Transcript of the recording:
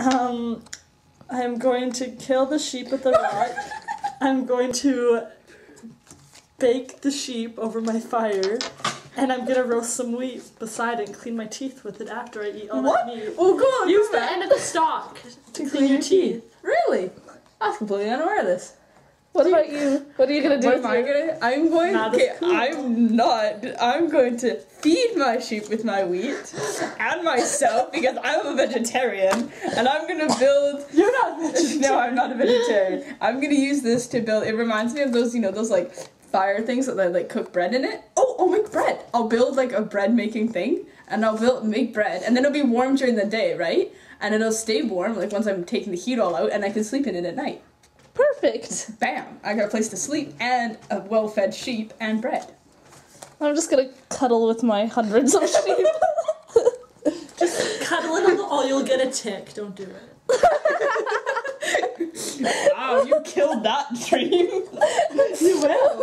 I'm going to kill the sheep with a rock. I'm going to bake the sheep over my fire. And I'm gonna roast some wheat beside it and clean my teeth with it after I eat all that meat. Oh, go on. Use the end of the stalk to clean your teeth. Really? I was completely unaware of this. What about you? What are you gonna do? What am I gonna? I'm going to feed my sheep with my wheat and myself because I'm a vegetarian, and I'm gonna build. You're not a vegetarian. No, I'm not a vegetarian. I'm gonna use this to build. It reminds me of those, those like fire things that they like cook bread in it. Oh, I'll make bread. I'll build like a bread making thing, and I'll make bread, and then it'll be warm during the day, right? And it'll stay warm like once I'm taking the heat all out, and I can sleep in it at night. Perfect. Bam! I got a place to sleep and a well-fed sheep and bread. I'm just gonna cuddle with my hundreds of sheep. Just cuddle it all, you'll get a tick. Don't do it. Wow, you killed that dream. You will.